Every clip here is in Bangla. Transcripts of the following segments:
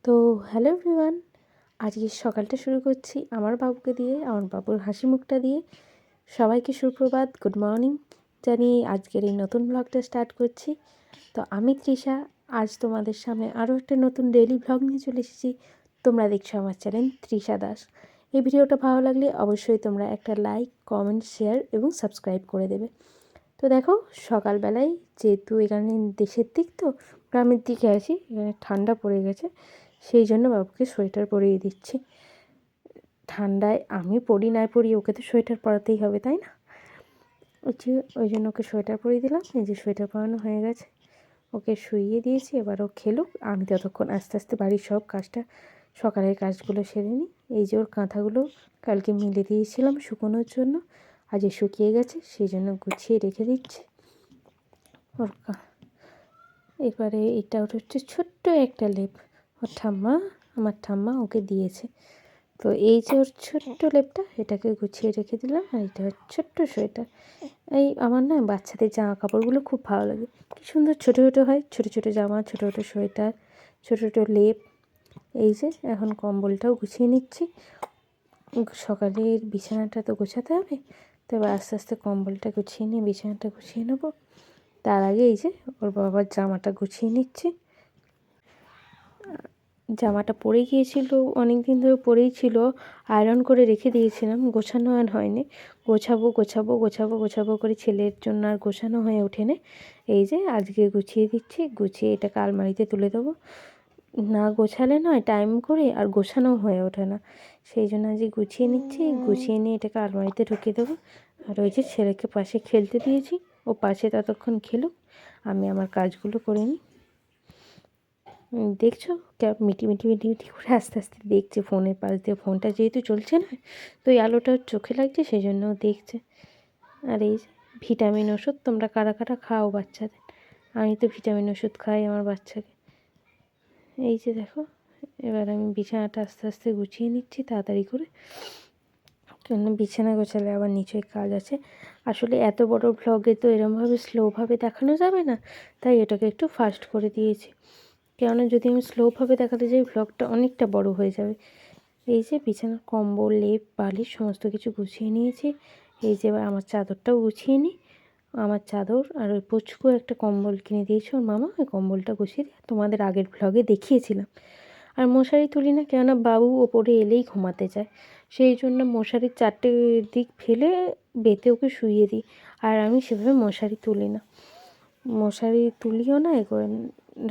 তো হ্যালো এভরিওয়ান, আজকে সকালটা শুরু করছি আমার বাবুকে দিয়ে, আমার বাবুর হাসি মুখটা দিয়ে। সবাইকে সুপ্রভাত, গুড মর্নিং জানিয়ে আজকের এই নতুন ব্লগটা স্টার্ট করছি। তো আমি তৃষা, আজ তোমাদের সামনে আরও একটা নতুন ডেইলি ব্লগ নিয়ে চলে এসেছি। তোমরা দেখছো আমার চ্যানেল তৃষা দাস। এই ভিডিওটা ভালো লাগলে অবশ্যই তোমরা একটা লাইক, কমেন্ট, শেয়ার এবং সাবস্ক্রাইব করে দেবে। তো দেখো, সকালবেলায় যেহেতু এখানে দেশের দিক তো গ্রামের দিকে আছি, এখানে ঠান্ডা পড়ে গেছে, সেই জন্য বাবুকে সোয়েটার পরিয়ে দিচ্ছি। ঠান্ডায় আমি পরি না পরি, ওকে তো সোয়েটার পরাতেই হবে, তাই না? ওই জন্য ওকে সোয়েটার পরিয়ে দিলাম। এই যে সোয়েটার পরানো হয়ে গেছে, ওকে শুইয়ে দিয়েছি। এবার ও খেলুক, আমি ততক্ষণ আস্তে আস্তে বাড়ির সব কাজটা, সকালের কাজগুলো সেরে নিই। এই যে ওর কাঁথাগুলো কালকে মিলে দিয়েছিলাম শুকোনোর জন্য, আজ শুকিয়ে গেছে, সেই জন্য গুছিয়ে রেখে দিচ্ছি ওর। এবারে এটা হচ্ছে ছোট্ট একটা লেপ, আমার ঠাম্মা ওকে দিয়েছে। তো এই যে ওর ছোট্ট লেপটা, এটাকে গুছিয়ে রেখে দিলাম। আর এটা ছোট্ট সোয়েটার। এই আমার না বাচ্চাদের জামা কাপড়গুলো খুব ভালো লাগে, কী সুন্দর ছোটো ছোটো হয়, ছোটো ছোটো জামা, ছোটো ছোটো সোয়েটার, ছোটো ছোটো লেপ। এই যে এখন কম্বলটাও গুছিয়ে নিচ্ছি। সকালের বিছানাটা তো গোছাতে হবে, তো এবার আস্তে আস্তে কম্বলটা গুছিয়ে নিয়ে বিছানাটা গুছিয়ে নেবো। তার আগে এই যে ওর বাবার জামাটা গুছিয়ে নিচ্ছি। জামাটা পরে গিয়েছিল, অনেক দিন ধরে পরেই ছিল, আয়রন করে রেখে দিয়েছিলাম, গোছানো আর হয়নি। গোছাবো গোছাবো গোছাবো গোছাবো করে ছেলের জন্য আর গোছানো হয়ে ওঠেনি। এই যে আজকে গুছিয়ে দিচ্ছি, গুছিয়ে এটাকে আলমারিতে তুলে দেবো। না গোছালে নয় টাইম করে, আর গোছানোও হয়ে ওঠে না, সেই জন্য আজকে গুছিয়ে নিচ্ছি। গুছিয়ে নিয়ে এটাকে আলমারিতে ঢুকিয়ে দেবো। আর ওই যে ছেলেকে পাশে খেলতে দিয়েছি, ও পাশে ততক্ষণ খেলুক, আমি আমার কাজগুলো করে নিই। দেখছো মিটি মিটি মিটি মিটি করে আস্তে আস্তে দেখছে ফোনের পাশ দিয়ে। ফোনটা যেহেতু চলছে না, তো এই আলোটা চোখে লাগছে, সেই জন্য দেখছে। আর এই যে ভিটামিন ওষুধ তোমরা কারা কারা খাও বাচ্চাদের? আমি তো ভিটামিন ওষুধ খাই আমার বাচ্চাকে। এই যে দেখো, এবার আমি বিছানাটা আস্তে আস্তে গুছিয়ে নিচ্ছি তাড়াতাড়ি করে, কেন বিছানা গোছালে আবার নিচয় কাজ আছে। আসলে এত বড় ভ্লগে তো এরমভাবে স্লোভাবে দেখানো যাবে না, তাই এটাকে একটু ফাস্ট করে দিয়েছি। কেননা যদি আমি স্লোভাবে দেখাতে যাই, ভ্লগটা অনেকটা বড় হয়ে যাবে। এই যে বিছানার কম্বল, লেপ, বালিশ সমস্ত কিছু গুছিয়ে নিয়েছি। এই যে এবার আমার চাদরটাও গুছিয়ে নিই। আমার চাদর আর ওই পুচকু একটা কম্বল কিনে দিয়েছে ওর মামা, ওই কম্বলটা গুছিয়ে দিয়ে তোমাদের আগের ভ্লগে দেখিয়েছিলাম। আর মশারি তুলি না, কেননা বাবু ওপরে এলেই ঘুমাতে চায়, সেই জন্য মশারির চারটে দিক ফেলে বেতে ওকে শুইয়ে দিই। আর আমি সেভাবে মশারি তুলি না, মশারি তুলিও না, এগুলো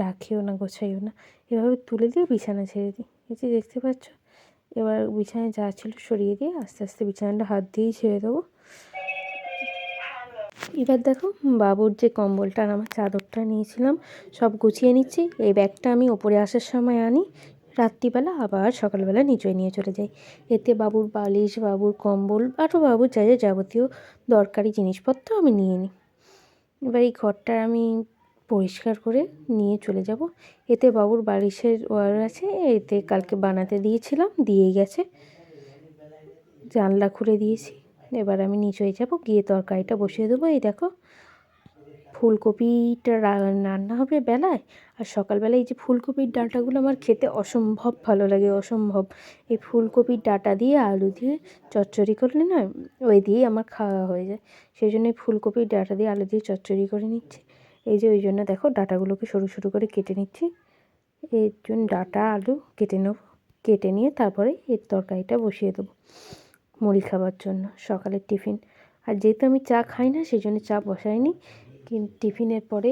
রাখিও না, গোছাইও না, এভাবে তুলে দিয়ে বিছানা ছেড়ে দিই। এই যে দেখতে পাচ্ছ, এবার বিছানায় যা ছিল সরিয়ে দিয়ে আস্তে আস্তে বিছানাটা হাত দিয়েই ছেড়ে দেবো। এবার দেখো, বাবুর যে কম্বলটা আর আমার চাদরটা নিয়েছিলাম সব গুছিয়ে নিচ্ছি। এই ব্যাগটা আমি ওপরে আসার সময় আনি, রাত্রিবেলা আবার সকালবেলা নিচে নিয়ে চলে যাই। এতে বাবুর বালিশ, বাবুর কম্বল, আরও বাবুর যা যা যাবতীয় দরকারি জিনিসপত্র আমি নিয়ে নিই। এবার এই ঘরটা আমি পরিষ্কার করে নিয়ে চলে যাব। এতে বাবুর বালিশের ওয়ার আছে, এতে কালকে বানাতে দিয়েছিলাম, দিয়ে গেছে। জানলা খুলে দিয়েছি। এবার আমি নিচে যাব, গিয়ে তরকারিটা বসিয়ে দেবো। এই দেখো, ফুলকপিটা রান্না হবে বেলায়, আর সকালবেলায় এই যে ফুলকপির ডাঁটাগুলো আমার খেতে অসম্ভব ভালো লাগে, অসম্ভব। এই ফুলকপির ডাঁটা দিয়ে আলু দিয়ে চচ্চড়ি করলে না, ওই দিয়েই আমার খাওয়া হয়ে যায়। সেই জন্য ফুলকপির ডাঁটা দিয়ে আলু দিয়ে চচ্চড়ি করে নিচ্ছি। এই যে ওই জন্য দেখো ডাঁটাগুলোকে সরু সরু করে কেটে নিচ্ছি। এর জন্য ডাঁটা আলু কেটে নেব, কেটে নিয়ে তারপরে এর তরকারিটা বসিয়ে দেবো মুড়ি খাবার জন্য, সকালের টিফিন। আর যেহেতু আমি চা খাই না, সেই জন্য চা বসাইনি, কিন্তু টিফিনের পরে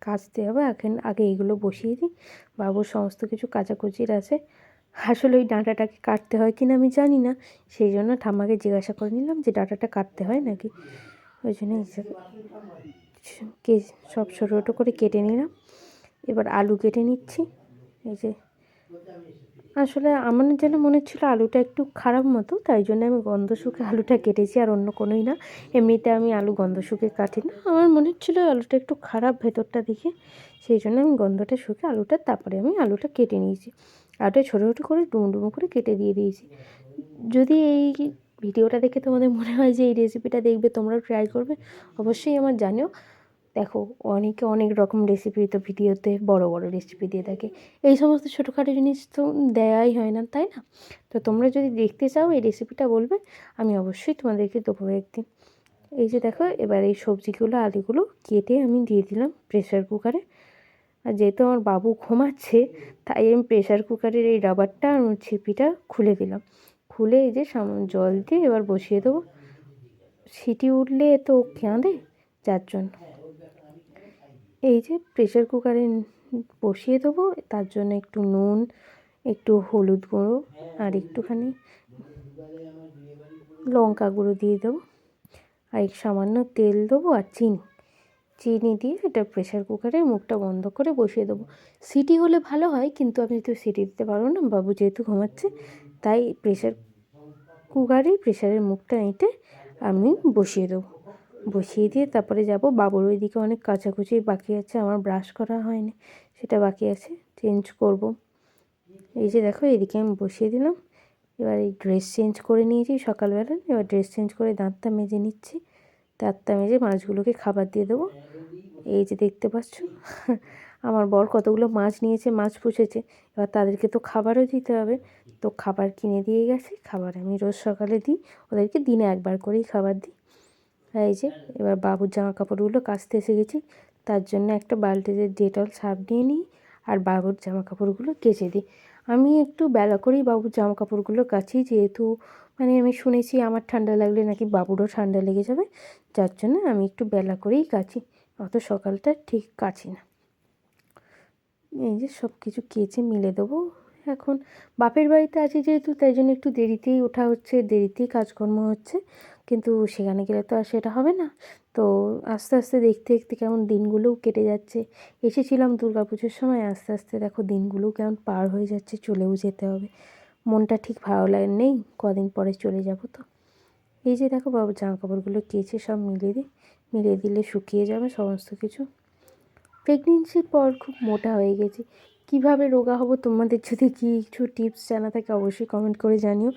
কাচতে হবে। এখন আগে এগুলো বসিয়ে দিই। বাবুর সমস্ত কিছু কাচাকুচির আছে। আসলে ওই ডাঁটাটাকে কাটতে হয় কিনা আমি জানি না, সেই জন্য ঠাম্মাকে জিজ্ঞাসা করে নিলাম যে ডাঁটাটা কাটতে হয় নাকি। ওই জন্য সব ছোটো ছোটো করে কেটে নিলাম। এবার আলু কেটে নিচ্ছি। এই যে আসলে আমার যেন মনে হচ্ছিল আলুটা একটু খারাপ মতো, তাই জন্য আমি গন্ধ শুকে আলুটা কেটেছি, আর অন্য কোনোই না। এমনিতে আমি আলু গন্ধ শুকে কাটি না, আমার মনে হচ্ছিলো আলুটা একটু খারাপ ভেতরটা দেখে, সেই জন্য আমি গন্ধটা শুকে আলুটা, তারপরে আমি আলুটা কেটে নিয়েছি। আলুটা ছোটো ছোটো করে ডুমো ডুমো করে কেটে দিয়ে দিয়েছি। যদি এই ভিডিওটা দেখে তোমাদের মনে হয় যে এই রেসিপিটা দেখবে, তোমরাও ট্রাই করবে, অবশ্যই আমার জানিও। দেখো অনেকে অনেক রকম রেসিপি তো ভিডিওতে বড় বড় রেসিপি দিয়ে থাকে, এই সমস্ত ছোটোখাটো জিনিস তো দেওয়াই হয় না, তাই না? তো তোমরা যদি দেখতে চাও এই রেসিপিটা বলবে, আমি অবশ্যই তোমাদেরকে দেবো একদিন। এই যে দেখো, এবার এই সবজিগুলো আলুগুলো কেটে আমি দিয়ে দিলাম প্রেসার কুকারে। আর যেহেতু আমার বাবু ঘুমাচ্ছে, তাই আমি প্রেসার কুকারের এই রাবারটা আর ছিপিটা খুলে দিলাম। খুলে এই যে জল দিয়ে এবার বসিয়ে দেবো। সিটি উঠলে তো কাঁদে, যার জন্য এই যে প্রেসার কুকারে বসিয়ে দেবো। তার জন্য একটু নুন, একটু হলুদ গুঁড়ো আর একটুখানি লঙ্কা গুঁড়ো দিয়ে দেবো, আর সামান্য তেল দেবো আর চিনি দিয়ে এটা প্রেসার কুকারের মুখটা বন্ধ করে বসিয়ে দেবো। সিটি হলে ভালো হয়, কিন্তু আমি তো সিটি দিতে পারবো না, বাবু যেহেতু ঘুমাচ্ছে, তাই প্রেসার কুকারেই প্রেসারের মুখটা এঁটে আমি বসিয়ে দেবো। বসিয়ে দিয়ে তারপরে যাব বাবুর ওইদিকে অনেক কাচাকুচি বাকি আছে, আমার ব্রাশ করা হয়নি, সেটা বাকি আছে, চেঞ্জ করব। এই যে দেখো, এদিকে আমি বসিয়ে দিলাম। এবার এই ড্রেস চেঞ্জ করে নিয়েছি সকালবেলা, এবার ড্রেস চেঞ্জ করে দাঁতটা মেজে নিচ্ছি। দাঁতটা মেজে মাছগুলোকে খাবার দিয়ে দেবো। এই যে দেখতে পাচ্ছ আমার বর কতগুলো মাছ নিয়েছে, মাছ পুষেছে, এবার তাদেরকে তো খাবারও দিতে হবে। তো খাবার কিনে দিয়ে গেছে, খাবার আমি রোজ সকালে দিই, ওদেরকে দিনে একবার করেই খাবার দিই। এই যে এবার বাবুর জামা কাপড়গুলো কাচতে এসে গেছি, তার জন্য একটা বালতিতে ডেটল সার্ফ নিয়ে নিই আর বাবুর জামা কাপড়গুলো কেচে দিই। আমি একটু বেলা করেই বাবুর জামা কাপড়গুলো কাচি, যেহেতু মানে আমি শুনেছি আমার ঠান্ডা লাগলে নাকি বাবুরও ঠান্ডা লেগে যাবে, যার জন্য আমি একটু বেলা করেই কাচি, অত সকালটা ঠিক কাচি না। এই যে সব কিছু কেচে মিলে দেবো। এখন বাপের বাড়িতে আছি যেহেতু, তাই জন্য একটু দেরিতেই ওঠা হচ্ছে, দেরিতেই কাজকর্ম হচ্ছে, কিন্তু সেখানে গেলে তো আর সেটা হবে না। তো আস্তে আস্তে দেখতে দেখতে কেমন দিনগুলোও কেটে যাচ্ছে। এসেছিলাম দুর্গাপুজোর সময়, আস্তে আস্তে দেখো দিনগুলোও কেমন পার হয়ে যাচ্ছে, চলেও যেতে হবে। মনটা ঠিক ভালো লাগে নেই, কদিন পরে চলে যাব তো। এই যে দেখো বাবুর জামা কাপড়গুলো কেচে সব মিলিয়ে দিলে শুকিয়ে যাবে সমস্ত কিছু। প্রেগনেন্সির পর খুব মোটা হয়ে গেছি, কীভাবে রোগা হব, তোমাদের যদি কিছু টিপস জানা থাকে অবশ্যই কমেন্ট করে জানিও।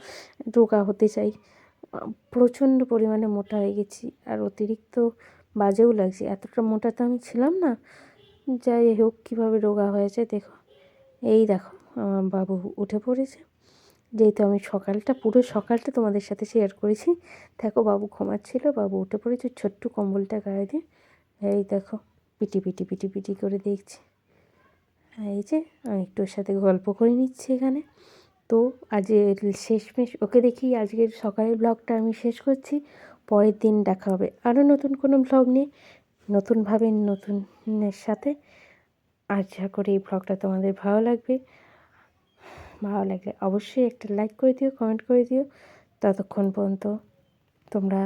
রোগা হতে চাই, প্রচণ্ড পরিমাণে মোটা হয়ে গেছি, আর অতিরিক্ত বাজেও লাগছে, এতটা মোটা তো আমি ছিলাম না। যাই হোক, কীভাবে রোগা হয়েছে দেখো। এই দেখো আমার বাবু উঠে পড়েছে, যেহেতু আমি পুরো সকালটা তোমাদের সাথে শেয়ার করেছি। দেখো বাবু ঘুমাচ্ছিল, বাবু উঠে পড়েছে ছোট্ট কম্বলটা গায়ে দিয়ে। এই দেখো পিটি পিটি পিটি পিটি করে দেখছি। এই যে আমি একটু ওর সাথে গল্প করে নিচ্ছি এখানে। তো আজ শেষমেশ ওকে দেখি আজকের সকালের ব্লগটা আমি শেষ করছি। পরের দিন দেখা হবে আরও নতুন কোনো ব্লগ নিয়ে, নতুনভাবে নতুনের সাথে। আশা করি এই ব্লগটা তোমাদের ভালো লাগবে। ভালো লাগলে অবশ্যই একটা লাইক করে দিও, কমেন্ট করে দিও। ততক্ষণ পর্যন্ত তোমরা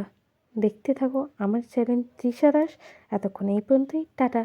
দেখতে থাকো আমার চ্যানেল তৃষা দাস। এতক্ষণ এই পর্যন্তই, টাটা।